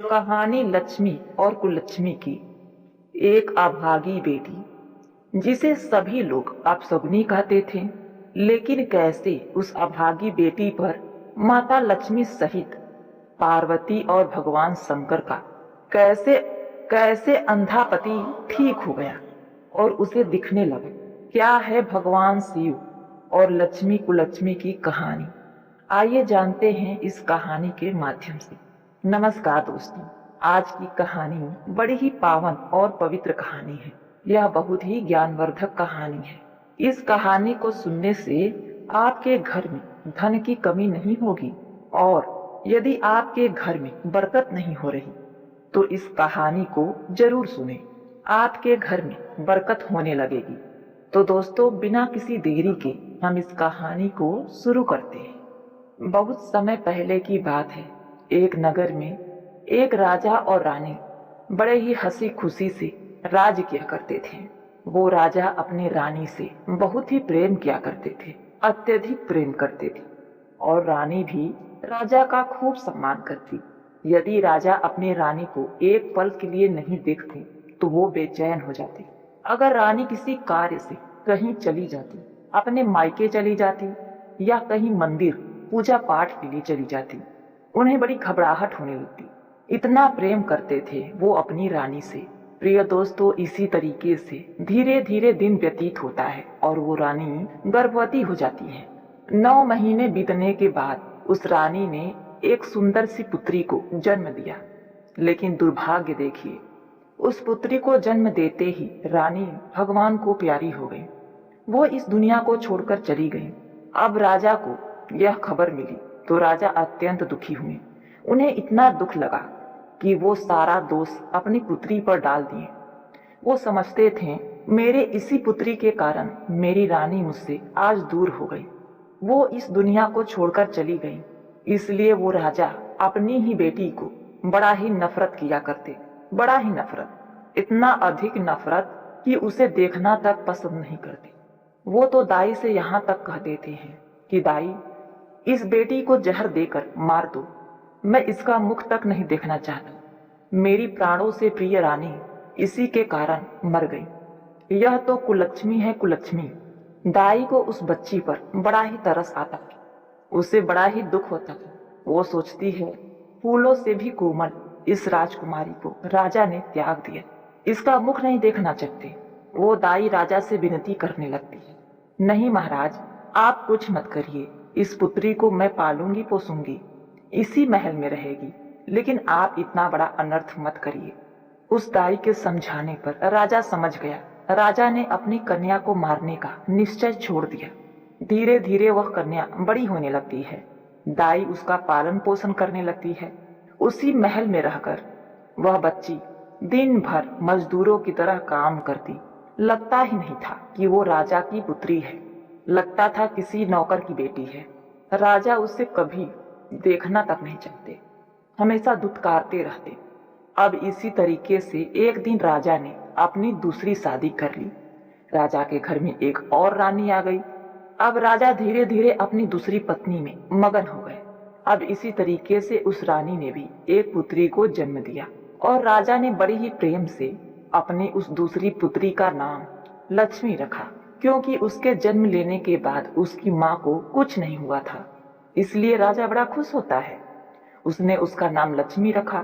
कहानी लक्ष्मी और कुलक्ष्मी की। एक अभागी बेटी जिसे सभी लोग अपशगुनी कहते थे, लेकिन कैसे उस अभागी बेटी पर माता लक्ष्मी सहित पार्वती और भगवान शंकर का कैसे कैसे अंधापति ठीक हो गया और उसे दिखने लगा। क्या है भगवान शिव और लक्ष्मी कुलक्ष्मी की कहानी? आइए जानते हैं इस कहानी के माध्यम से। नमस्कार दोस्तों, आज की कहानी बड़ी ही पावन और पवित्र कहानी है। यह बहुत ही ज्ञानवर्धक कहानी है। इस कहानी को सुनने से आपके घर में धन की कमी नहीं होगी, और यदि आपके घर में बरकत नहीं हो रही तो इस कहानी को जरूर सुने, आपके घर में बरकत होने लगेगी। तो दोस्तों, बिना किसी देरी के हम इस कहानी को शुरू करते हैं। बहुत समय पहले की बात है। एक नगर में एक राजा और रानी बड़े ही हंसी खुशी से राज किया करते थे। वो राजा अपने रानी से बहुत ही प्रेम किया करते थे, अत्यधिक प्रेम करते थे, और रानी भी राजा का खूब सम्मान करती। यदि राजा अपने रानी को एक पल के लिए नहीं देखते तो वो बेचैन हो जाते। अगर रानी किसी कार्य से कहीं चली जाती, अपने मायके चली जाती या कहीं मंदिर पूजा पाठ के लिए चली जाती, उन्हें बड़ी घबराहट होने लगती। इतना प्रेम करते थे वो अपनी रानी से। प्रिय दोस्तों, इसी तरीके से धीरे धीरे दिन व्यतीत होता है और वो रानी गर्भवती हो जाती है। 9 महीने बीतने के बाद उस रानी ने एक सुंदर सी पुत्री को जन्म दिया। लेकिन दुर्भाग्य देखिए, उस पुत्री को जन्म देते ही रानी भगवान को प्यारी हो गई। वो इस दुनिया को छोड़कर चली गई। अब राजा को यह खबर मिली तो राजा अत्यंत दुखी हुए। उन्हें इतना दुख लगा कि वो सारा दोष अपनी पुत्री पर डाल दिए। वो समझते थे मेरे इसी पुत्री के कारण मेरी रानी मुझसे आज दूर हो गई, वो इस दुनिया को छोड़कर चली गई। इसलिए वो राजा अपनी ही बेटी को बड़ा ही नफरत किया करते, बड़ा ही नफरत, इतना अधिक नफरत कि उसे देखना तक पसंद नहीं करते। वो तो दाई से यहाँ तक कह देते हैं कि दाई, इस बेटी को जहर देकर मार दो, मैं इसका मुख तक नहीं देखना चाहता। मेरी प्राणों से प्रिय रानी इसी के कारण मर गई। यह तो कुलक्ष्मी है, कुलक्ष्मी। दाई को उस बच्ची पर बड़ा ही तरस आता था, उसे बड़ा ही दुख होता था। वो सोचती है फूलों से भी कोमल इस राजकुमारी को राजा ने त्याग दिया, इसका मुख नहीं देखना चाहते। वो दाई राजा से विनती करने लगती है, नहीं महाराज, आप कुछ मत करिए, इस पुत्री को मैं पालूंगी पोसूंगी, इसी महल में रहेगी, लेकिन आप इतना बड़ा अनर्थ मत करिए। उस दाई के समझाने पर राजा समझ गया। राजा ने अपनी कन्या को मारने का निश्चय छोड़ दिया। धीरे धीरे वह कन्या बड़ी होने लगती है। दाई उसका पालन पोषण करने लगती है। उसी महल में रहकर वह बच्ची दिन भर मजदूरों की तरह काम करती। लगता ही नहीं था कि वो राजा की पुत्री है, लगता था किसी नौकर की बेटी है। राजा उसे कभी देखना तक नहीं चाहते, हमेशा दुत्कारते रहते। अब इसी तरीके से एक दिन राजा ने अपनी दूसरी शादी कर ली। राजा के घर में एक और रानी आ गई। अब राजा धीरे धीरे अपनी दूसरी पत्नी में मगन हो गए। अब इसी तरीके से उस रानी ने भी एक पुत्री को जन्म दिया, और राजा ने बड़ी ही प्रेम से अपनी उस दूसरी पुत्री का नाम लक्ष्मी रखा, क्योंकि उसके जन्म लेने के बाद उसकी माँ को कुछ नहीं हुआ था। इसलिए राजा बड़ा खुश होता है। उसने उसका नाम लक्ष्मी रखा।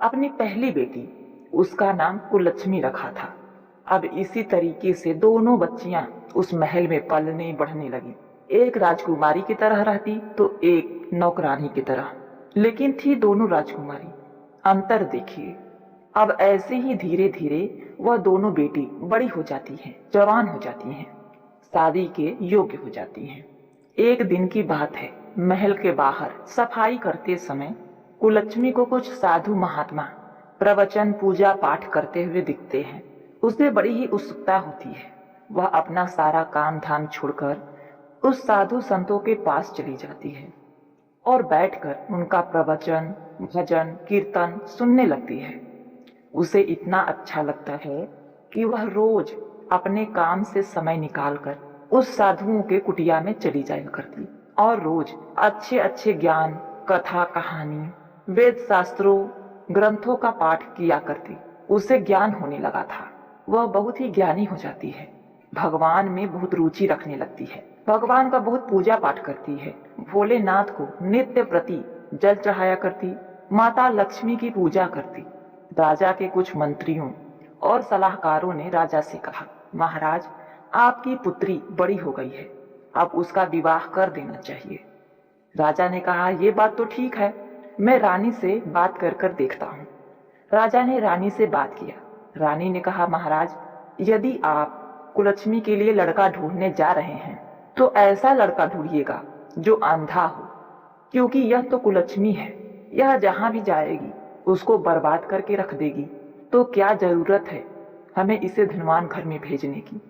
अपनी पहली बेटी, उसका नाम कुलक्ष्मी रखा था। अब इसी तरीके से दोनों बच्चियां उस महल में पलने बढ़ने लगी। एक राजकुमारी की तरह रहती तो एक नौकरानी की तरह, लेकिन थी दोनों राजकुमारी। अंतर देखिए। अब ऐसे ही धीरे धीरे वह दोनों बेटी बड़ी हो जाती हैं, जवान हो जाती हैं, शादी के योग्य हो जाती हैं। एक दिन की बात है, महल के बाहर सफाई करते समय कुलक्ष्मी को कुछ साधु महात्मा प्रवचन पूजा पाठ करते हुए दिखते हैं। उसे बड़ी ही उत्सुकता होती है। वह अपना सारा काम धाम छोड़कर उस साधु संतों के पास चली जाती है और बैठकर उनका प्रवचन, भजन, कीर्तन सुनने लगती है। उसे इतना अच्छा लगता है कि वह रोज अपने काम से समय निकालकर उस साधुओं के कुटिया में चली जाया करती और रोज अच्छे अच्छे ज्ञान, कथा, कहानी, वेद शास्त्रों ग्रंथों का पाठ किया करती। उसे ज्ञान होने लगा था। वह बहुत ही ज्ञानी हो जाती है। भगवान में बहुत रुचि रखने लगती है। भगवान का बहुत पूजा पाठ करती है। भोलेनाथ को नित्य प्रति जल चढ़ाया करती। माता लक्ष्मी की पूजा करती। राजा के कुछ मंत्रियों और सलाहकारों ने राजा से कहा, महाराज, आपकी पुत्री बड़ी हो गई है, अब उसका विवाह कर देना चाहिए। राजा ने कहा, ये बात तो ठीक है, मैं रानी से बात कर देखता हूँ। राजा ने रानी से बात किया। रानी ने कहा, महाराज, यदि आप कुलक्ष्मी के लिए लड़का ढूंढने जा रहे हैं तो ऐसा लड़का ढूंढिएगा जो अंधा हो, क्योंकि यह तो कुलक्ष्मी है। यह जहां भी जाएगी उसको बर्बाद करके रख देगी, तो क्या जरूरत है हमें इसे धनवान घर में भेजने की।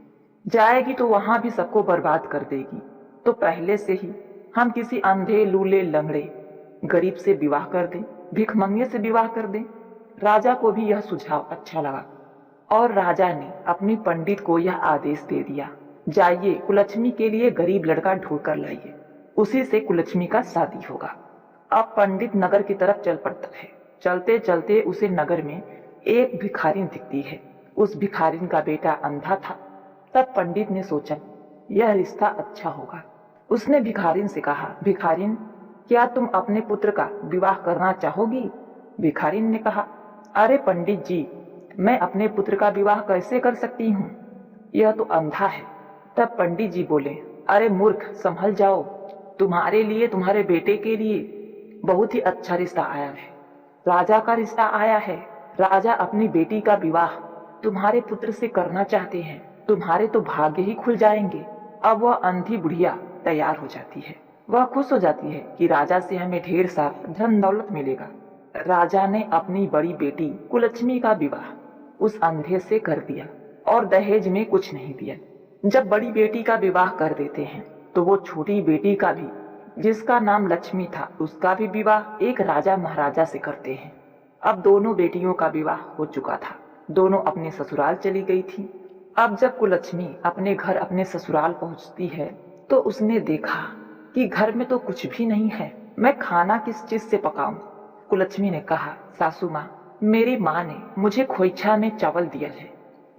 जाएगी तो वहां भी सबको बर्बाद कर देगी। तो पहले से ही हम किसी अंधे, लूले, लंगड़े, गरीब से विवाह कर दें, भिखमंगे से विवाह कर दें। राजा को भी यह सुझाव अच्छा लगा और राजा ने अपने पंडित को यह आदेश दे दिया, जाइए कुलक्ष्मी के लिए गरीब लड़का ढूंढ कर लाइए, उसी से कुलक्ष्मी का शादी होगा। अब पंडित नगर की तरफ चल पड़ता है। चलते चलते उसे नगर में एक भिखारिन दिखती है। उस भिखारिन का बेटा अंधा था। तब पंडित ने सोचा, यह रिश्ता अच्छा होगा। उसने भिखारिन से कहा, भिखारिन, क्या तुम अपने पुत्र का विवाह करना चाहोगी? भिखारिन ने कहा, अरे पंडित जी, मैं अपने पुत्र का विवाह कैसे कर सकती हूँ, यह तो अंधा है। तब पंडित जी बोले, अरे मूर्ख, संभल जाओ, तुम्हारे लिए, तुम्हारे बेटे के लिए बहुत ही अच्छा रिश्ता आया है। राजा का रिश्ता आया है। राजा अपनी बेटी का विवाह तुम्हारे पुत्र से करना चाहते हैं। तुम्हारे तो भाग्य ही खुल जाएंगे। अब वह अंधी बुढ़िया तैयार हो जाती है। वह खुश हो जाती है कि राजा से हमें ढेर सारा धन दौलत मिलेगा। राजा ने अपनी बड़ी बेटी कुलक्ष्मी का विवाह उस अंधे से कर दिया और दहेज में कुछ नहीं दिया। जब बड़ी बेटी का विवाह कर देते हैं तो वो छोटी बेटी का भी, जिसका नाम लक्ष्मी था, उसका भी विवाह एक राजा महाराजा से करते हैं। अब दोनों बेटियों का विवाह हो चुका था। दोनों अपने ससुराल चली गई थी। अब जब कुलक्ष्मी अपने घर, अपने ससुराल पहुंचती है तो उसने देखा कि घर में तो कुछ भी नहीं है। मैं खाना किस चीज से पकाऊं? कुलक्ष्मी ने कहा, सासू माँ, मेरी माँ ने मुझे खोइछा में चावल दिया है,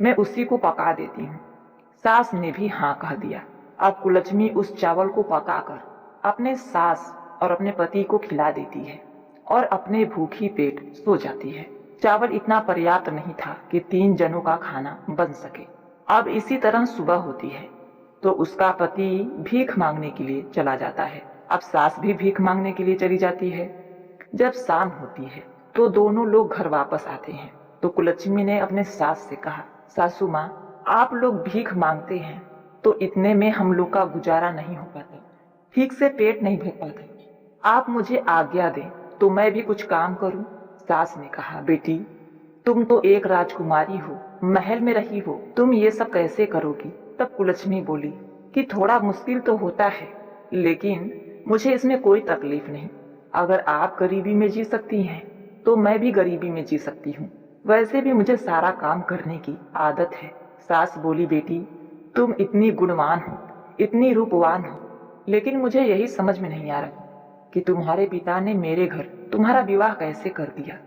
मैं उसी को पका देती हूँ। सास ने भी हाँ कह दिया। अब कुलक्ष्मी उस चावल को पकाकर अपने सास और अपने पति को खिला देती है और अपने भूखी पेट सो जाती है। चावल इतना पर्याप्त नहीं था कि 3 जनों का खाना बन सके। अब इसी तरह सुबह होती है तो उसका पति भीख मांगने के लिए चला जाता है। अब सास भी भीख मांगने के लिए चली जाती है। जब शाम होती है तो दोनों लोग घर वापस आते हैं। तो कुलक्ष्मी ने अपने सास से कहा, सासू माँ, आप लोग भीख मांगते हैं तो इतने में हम लोग का गुजारा नहीं हो पाता, ठीक से पेट नहीं भर पाता। आप मुझे आज्ञा दें तो मैं भी कुछ काम करूं। सास ने कहा, बेटी, तुम तो एक राजकुमारी हो, महल में रही हो, तुम ये सब कैसे करोगी? तब कुलक्ष्मी बोली कि थोड़ा मुश्किल तो होता है, लेकिन मुझे इसमें कोई तकलीफ नहीं। अगर आप गरीबी में जी सकती हैं तो मैं भी गरीबी में जी सकती हूँ। वैसे भी मुझे सारा काम करने की आदत है। सास बोली, बेटी, तुम इतनी गुणवान हो, इतनी रूपवान हो, लेकिन मुझे यही समझ में नहीं आ रहा कि तुम्हारे पिता ने मेरे घर तुम्हारा विवाह कैसे कर दिया।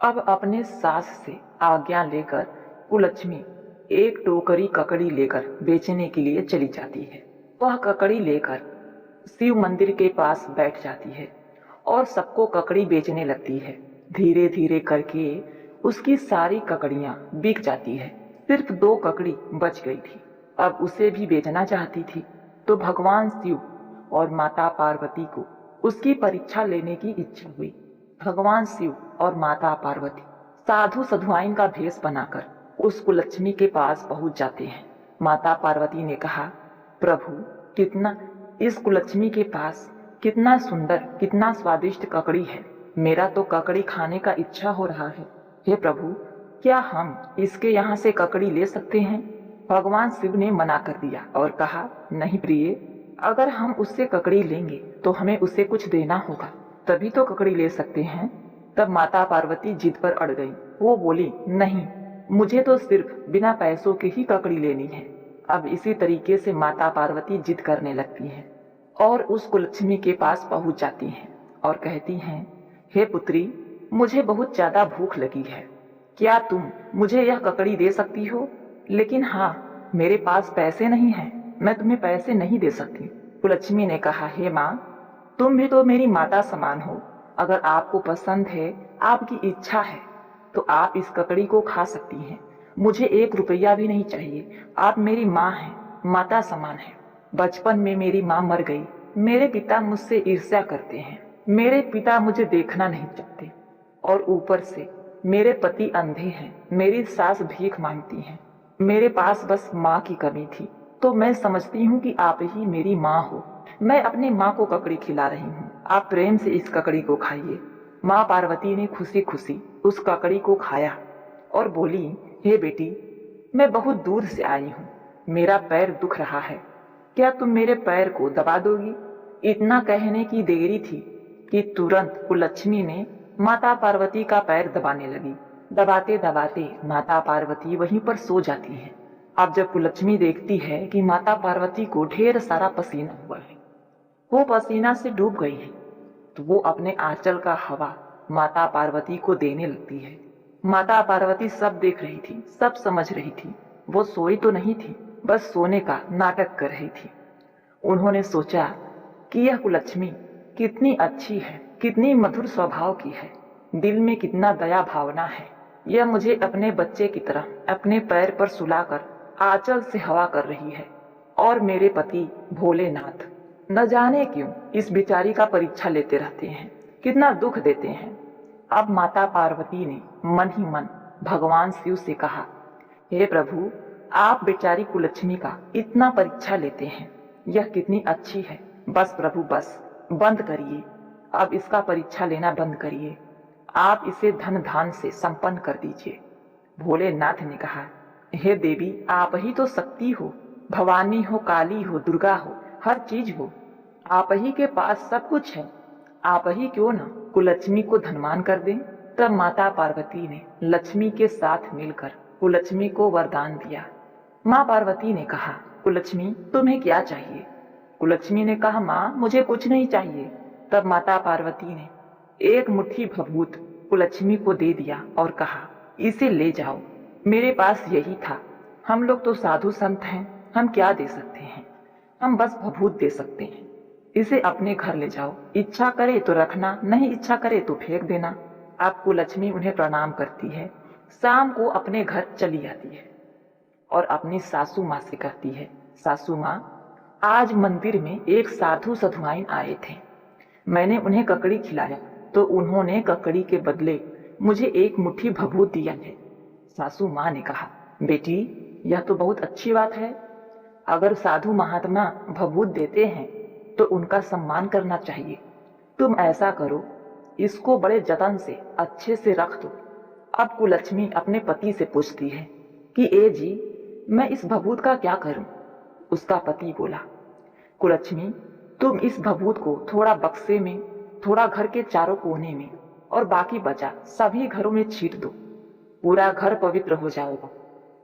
अब अपने सास से आज्ञा लेकर कुलक्ष्मी एक टोकरी ककड़ी लेकर बेचने के लिए चली जाती है। वह ककड़ी लेकर शिव मंदिर के पास बैठ जाती है और सबको ककड़ी बेचने लगती है। धीरे धीरे करके उसकी सारी ककड़ियां बिक जाती है। सिर्फ 2 ककड़ी बच गई थी। अब उसे भी बेचना चाहती थी तो भगवान शिव और माता पार्वती को उसकी परीक्षा लेने की इच्छा हुई। भगवान शिव और माता पार्वती साधु साधुआइन का भेष बनाकर उस कुलक्ष्मी के पास पहुंच जाते हैं। माता पार्वती ने कहा, प्रभु, कितना इस कुलक्ष्मी के पास कितना सुंदर, कितना स्वादिष्ट ककड़ी है। मेरा तो ककड़ी खाने का इच्छा हो रहा है। हे प्रभु, क्या हम इसके यहाँ से ककड़ी ले सकते हैं? भगवान शिव ने मना कर दिया और कहा, नहीं प्रिय, अगर हम उससे ककड़ी लेंगे तो हमें उसे कुछ देना होगा, तभी तो ककड़ी ले सकते हैं। तब माता पार्वती जिद पर अड़ गई। वो बोली, नहीं, मुझे तो सिर्फ बिना पैसों की ही ककड़ी लेनी है। अब इसी तरीके से माता पार्वती जिद करने लगती हैं और उस कुलक्ष्मी के पास पहुंच जाती हैं और कहती हैं, हे पुत्री, मुझे बहुत ज्यादा भूख लगी है, क्या तुम मुझे यह ककड़ी दे सकती हो? लेकिन हाँ, मेरे पास पैसे नहीं हैं, मैं तुम्हें पैसे नहीं दे सकती। कुलच्छमी ने कहा, हे माँ, तुम भी तो मेरी माता समान हो। अगर आपको पसंद है, आपकी इच्छा है, तो आप इस ककड़ी को खा सकती हैं। मुझे 1 रुपया भी नहीं चाहिए। आप मेरी माँ हैं, माता समान है। बचपन में मेरी माँ मर गई। मेरे पिता मुझसे ईर्ष्या करते हैं। मेरे पिता मुझे देखना नहीं चाहते, और ऊपर से मेरे पति अंधे हैं। मेरी सास भीख मांगती हैं। मेरे पास बस माँ की कमी थी, तो मैं समझती हूँ कि आप ही मेरी माँ हो। मैं अपनी माँ को ककड़ी खिला रही हूँ, आप प्रेम से इस ककड़ी को खाइए। माँ पार्वती ने खुशी खुशी उस ककड़ी को खाया और बोली, हे बेटी, मैं बहुत दूर से आई हूँ, मेरा पैर दुख रहा है, क्या तुम मेरे पैर को दबा दोगी? इतना कहने की देरी थी कि तुरंत कुलच्छमी ने माता पार्वती का पैर दबाने लगी। दबाते दबाते माता पार्वती वहीं पर सो जाती है। अब जब कुलच्छमी देखती है कि माता पार्वती को ढेर सारा पसीना हुआ है, वो पसीना से डूब गई है, तो वो अपने आंचल का हवा माता पार्वती को देने लगती है। माता पार्वती सब देख रही थी, सब समझ रही थी। वो सोई तो नहीं थी, बस सोने का नाटक कर रही थी। उन्होंने सोचा कि यह कुलच्छमी कितनी अच्छी है, कितनी मधुर स्वभाव की है, दिल में कितना दया भावना है। यह मुझे अपने बच्चे की तरह अपने पैर पर सुलाकर आंचल से हवा कर रही है। और मेरे पति भोलेनाथ न जाने क्यों इस बेचारी का परीक्षा लेते रहते हैं, कितना दुख देते हैं। अब माता पार्वती ने मन ही मन भगवान शिव से कहा, हे प्रभु, आप बेचारी कुलच्छमी का इतना परीक्षा लेते हैं, यह कितनी अच्छी है। बस प्रभु, बस बंद करिए, अब इसका परीक्षा लेना बंद करिए। आप इसे धन धान से संपन्न कर दीजिए। भोलेनाथ ने कहा, हे देवी, आप ही तो शक्ति हो, भवानी हो, काली हो, दुर्गा हो, हर चीज हो। आप ही के पास सब कुछ है, आप ही क्यों ना कुलच्छमी को धनवान कर दें। तब माता पार्वती ने लक्ष्मी के साथ मिलकर कुलच्छमी को वरदान दिया। माँ पार्वती ने कहा, कुलच्छमी, तुम्हें क्या चाहिए? कुलच्छमी ने कहा, माँ, मुझे कुछ नहीं चाहिए। तब माता पार्वती ने एक मुट्ठी भभूत कुलच्छमी को दे दिया और कहा, इसे ले जाओ, मेरे पास यही था। हम लोग तो साधु संत हैं, हम क्या दे सकते हैं, हम बस भभूत दे सकते हैं। इसे अपने घर ले जाओ, इच्छा करे तो रखना, नहीं इच्छा करे तो फेंक देना। अब कुलच्छमी उन्हें प्रणाम करती है, शाम को अपने घर चली आती है और अपनी सासू माँ से कहती है, सासू माँ, आज मंदिर में एक साधु साधुआइन आए थे, मैंने उन्हें ककड़ी खिलाया तो उन्होंने ककड़ी के बदले मुझे एक मुट्ठी भभूत दिया है। सासू माँ ने कहा, बेटी, यह तो बहुत अच्छी बात है। अगर साधु महात्मा भभूत देते हैं तो उनका सम्मान करना चाहिए। तुम ऐसा करो, इसको बड़े जतन से अच्छे से रख दो। अब कुलच्छमी अपने पति से पूछती है कि ए जी, मैं इस भभूत का क्या करूं? उसका पति बोला, कुलच्छमी, तुम इस भभूत को थोड़ा बक्से में, थोड़ा घर के चारों कोने में और बाकी बचा सभी घरों में छींट दो, पूरा घर पवित्र हो जाएगा।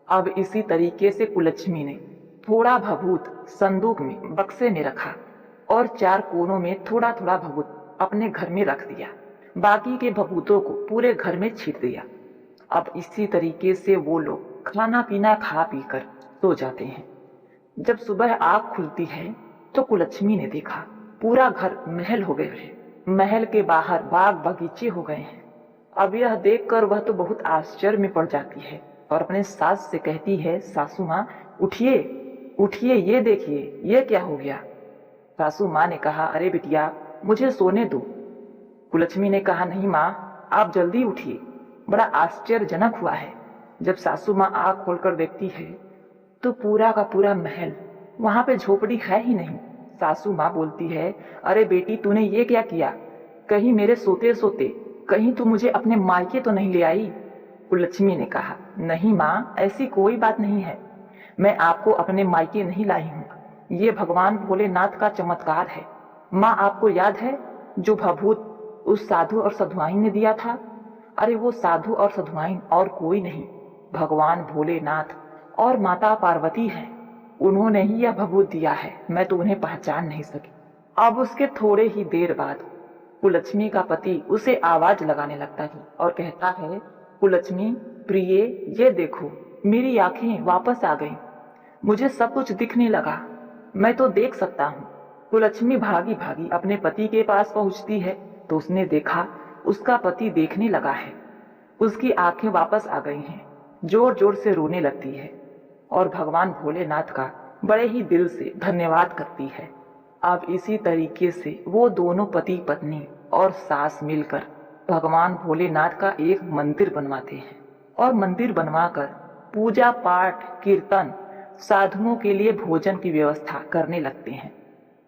अब इसी तरीके से कुलच्छमी ने थोड़ा भभूत संदूक में, बक्से में रखा और 4 कोनों में थोड़ा थोड़ा भभूत अपने घर में रख दिया। बाकी के भभूतों को पूरे घर में छींट दिया। अब इसी तरीके से वो लोग खाना पीना खा पी कर सो जाते हैं। जब सुबह आँख खुलती है तो कुलच्छमी ने देखा पूरा घर महल हो गए है, महल के बाहर बाग बगीचे हो गए हैं। अब यह देखकर वह तो बहुत आश्चर्य में पड़ जाती है और अपने सास से कहती है, सासू माँ, उठिए उठिए, ये देखिए, ये क्या हो गया? सासू माँ ने कहा, अरे बिटिया, मुझे सोने दो। कुलच्छमी ने कहा, नहीं माँ, आप जल्दी उठिए, बड़ा आश्चर्यजनक हुआ है। जब सासू माँ आँख खोलकर देखती है तो पूरा का पूरा महल, वहां पे झोपड़ी है ही नहीं। सासू माँ बोलती है, अरे बेटी, तूने ये क्या किया? कहीं मेरे सोते सोते कहीं तू मुझे अपने मायके तो नहीं ले आई? कुलच्छमी ने कहा, नहीं माँ, ऐसी कोई बात नहीं है, मैं आपको अपने मायके नहीं लाई हूँ, ये भगवान भोलेनाथ का चमत्कार है। माँ, आपको याद है जो भभूत उस साधु और साधुआइन ने दिया था? अरे वो साधु और साधुआइन और कोई नहीं, भगवान भोलेनाथ और माता पार्वती है। उन्होंने ही यह भभूत दिया है, मैं तो उन्हें पहचान नहीं सकी। अब उसके थोड़े ही देर बाद कुलक्ष्मी का पति उसे आवाज लगाने लगता है और कहता है, कुलक्ष्मी प्रिय, ये देखो मेरी आंखें वापस आ गईं। मुझे सब कुछ दिखने लगा, मैं तो देख सकता हूँ। कुलक्ष्मी भागी भागी अपने पति के पास पहुंचती है तो उसने देखा उसका पति देखने लगा है। उसकी आंखें वापस आ गई हैं। जोर जोर से रोने लगती है और भगवान भोलेनाथ का बड़े ही दिल से धन्यवाद करती है। अब इसी तरीके से वो दोनों पति पत्नी और सास मिलकर भगवान भोलेनाथ का एक मंदिर बनवाते हैं और मंदिर बनवाकर पूजा पाठ कीर्तन साधुओं के लिए भोजन की व्यवस्था करने लगते हैं।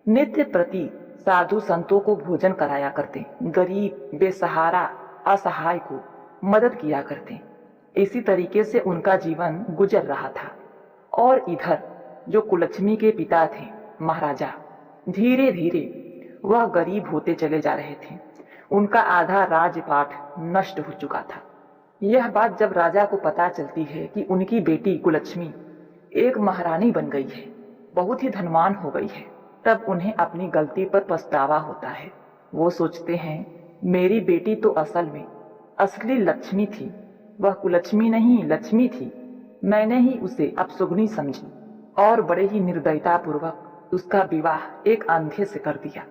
नित्य प्रति साधु संतों को भोजन कराया करते, गरीब बेसहारा असहाय को मदद किया करते। इसी तरीके से उनका जीवन गुजर रहा था। और इधर जो कुलक्ष्मी के पिता थे महाराजा, धीरे धीरे वह गरीब होते चले जा रहे थे। उनका आधा राजपाट नष्ट हो चुका था। यह बात जब राजा को पता चलती है कि उनकी बेटी कुलक्ष्मी एक महारानी बन गई है, बहुत ही धनवान हो गई है, तब उन्हें अपनी गलती पर पछतावा होता है। वो सोचते हैं, मेरी बेटी तो असल में असली लक्ष्मी थी, वह कुलक्ष्मी नहीं लक्ष्मी थी। मैंने ही उसे अपशुगनी समझी और बड़े ही निर्दयता पूर्वक उसका विवाह एक अंधे से कर दिया।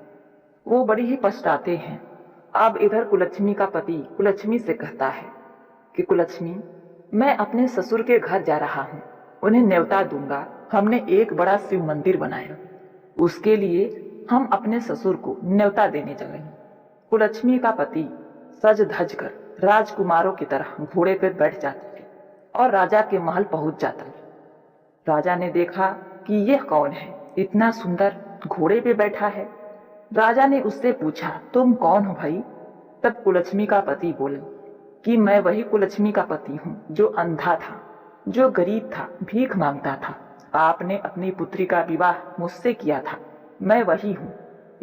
वो बड़े ही पछताते हैं। अब इधर कुलक्ष्मी का पति कुलक्ष्मी से कहता है कि कुलक्ष्मी, मैं अपने ससुर के घर जा रहा हूँ, उन्हें न्योता दूंगा। हमने एक बड़ा शिव मंदिर बनाया, उसके लिए हम अपने ससुर को न्योता देने जा रहे हैं। कुलक्ष्मी का पति सज धज कर राजकुमारों की तरह घोड़े पर बैठ जाता है और राजा के महल पहुंच जाता है। राजा ने देखा कि यह कौन है, इतना सुंदर घोड़े पे बैठा है। राजा ने उससे पूछा, तुम कौन हो भाई? तब कुलक्ष्मी का पति बोला कि मैं वही कुलक्ष्मी का पति हूँ जो अंधा था, जो गरीब था, भीख मांगता था। आपने अपनी पुत्री का विवाह मुझसे किया था, मैं वही हूँ।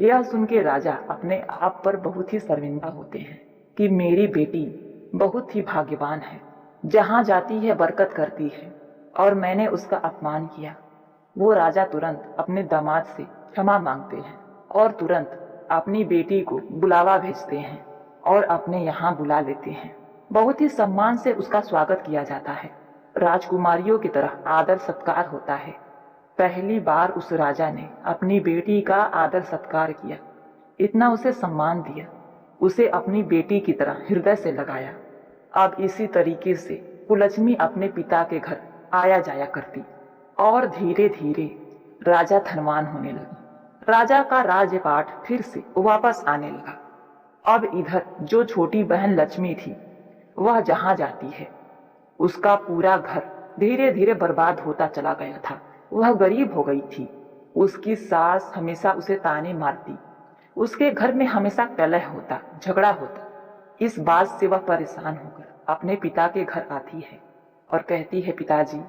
यह सुन के राजा अपने आप पर बहुत ही शर्मिंदा होते हैं कि मेरी बेटी बहुत ही भाग्यवान है, जहाँ जाती है बरकत करती है और मैंने उसका अपमान किया। वो राजा तुरंत अपने दामाद से क्षमा मांगते हैं और तुरंत अपनी बेटी को बुलावा भेजते हैं और अपने यहाँ बुला लेते हैं। बहुत ही सम्मान से उसका स्वागत किया जाता है, राजकुमारियों की तरह आदर सत्कार होता है। पहली बार उस राजा ने अपनी बेटी का आदर सत्कार किया, इतना उसे सम्मान दिया, उसे अपनी बेटी की तरह हृदय से लगाया। अब इसी तरीके से कुलक्ष्मी अपने पिता के घर आया जाया करती और धीरे धीरे राजा धनवान होने लगे। राजा का राजपाट फिर से वापस आने लगा। अब इधर जो छोटी बहन लक्ष्मी थी, वह जहां जाती है उसका पूरा घर धीरे धीरे बर्बाद होता चला गया था। वह गरीब हो गई थी। उसकी सास हमेशा उसे ताने मारती, उसके घर में हमेशा कलह होता, झगड़ा होता। इस बात से वह परेशान होकर अपने पिता के घर आती है और कहती है, पिताजी,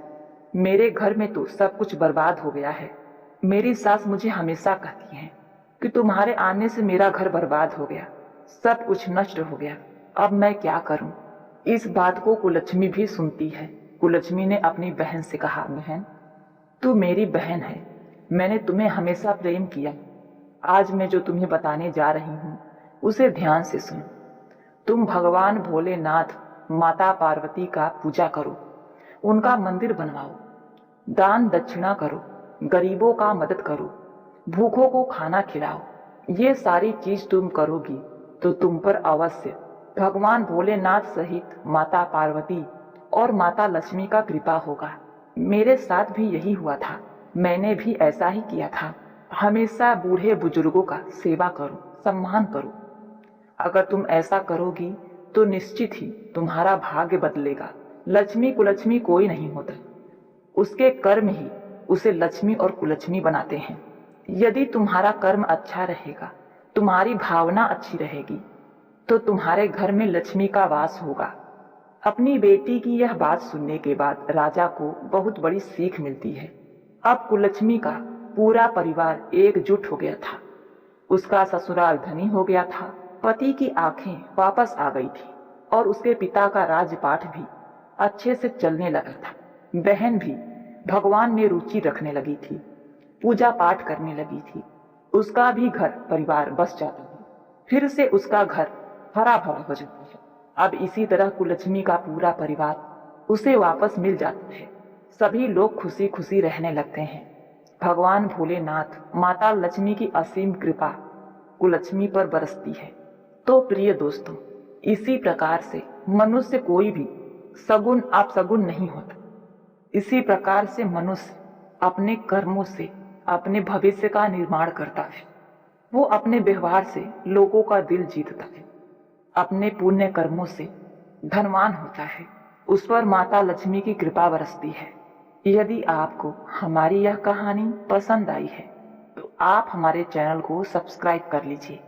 मेरे घर में तो सब कुछ बर्बाद हो गया है। मेरी सास मुझे हमेशा कहती है कि तुम्हारे आने से मेरा घर बर्बाद हो गया, सब कुछ नष्ट हो गया, अब मैं क्या करूं? इस बात को कुलक्ष्मी भी सुनती है। कुलक्ष्मी ने अपनी बहन से कहा, बहन, तू मेरी बहन है, मैंने तुम्हें हमेशा प्रेम किया। आज मैं जो तुम्हें बताने जा रही हूँ उसे ध्यान से सुनो। तुम भगवान भोलेनाथ माता पार्वती का पूजा करो, उनका मंदिर बनवाओ, दान दक्षिणा करो, गरीबों का मदद करो, भूखों को खाना खिलाओ। ये सारी चीज तुम करोगी तो तुम पर अवश्य भगवान भोलेनाथ सहित माता पार्वती और माता लक्ष्मी का कृपा होगा। मेरे साथ भी यही हुआ था, मैंने भी ऐसा ही किया था। हमेशा बूढ़े बुजुर्गों का सेवा करो, सम्मान करो। अगर तुम ऐसा करोगी तो निश्चित ही तुम्हारा भाग्य बदलेगा। लक्ष्मी कुलक्ष्मी कोई नहीं होता, उसके कर्म ही उसे लक्ष्मी और कुलक्ष्मी बनाते हैं। यदि तुम्हारा कर्म अच्छा रहेगा, तुम्हारी भावना अच्छी रहेगी, तो तुम्हारे घर में लक्ष्मी का वास होगा। अपनी बेटी की यह बात सुनने के बाद राजा को बहुत बड़ी सीख मिलती है। अब कुलक्ष्मी का पूरा परिवार एकजुट हो गया था। उसका ससुराल धनी हो गया था, पति की आंखें वापस आ गई थी और उसके पिता का राजपाट भी अच्छे से चलने लगा था। बहन भी भगवान में रुचि रखने लगी थी, पूजा पाठ करने लगी थी। उसका भी घर परिवार बस जाता था। फिर से उसका घर हरा भरा हो जाता है। अब इसी तरह कुललक्ष्मी का पूरा परिवार उसे वापस मिल जाता है। सभी लोग खुशी खुशी रहने लगते हैं। भगवान भोलेनाथ, माता लक्ष्मी की असीम कृपा कुललक्ष्मी पर बरसती है। तो प्रिय दोस्तों, इसी प्रकार से मनुष्य कोई भी सगुन अपसगुन नहीं होता। इसी प्रकार से मनुष्य अपने कर्मों से अपने भविष्य का निर्माण करता है। वो अपने व्यवहार से लोगों का दिल जीतता है, अपने पुण्य कर्मों से धनवान होता है, उस पर माता लक्ष्मी की कृपा बरसती है। यदि आपको हमारी यह कहानी पसंद आई है तो आप हमारे चैनल को सब्सक्राइब कर लीजिए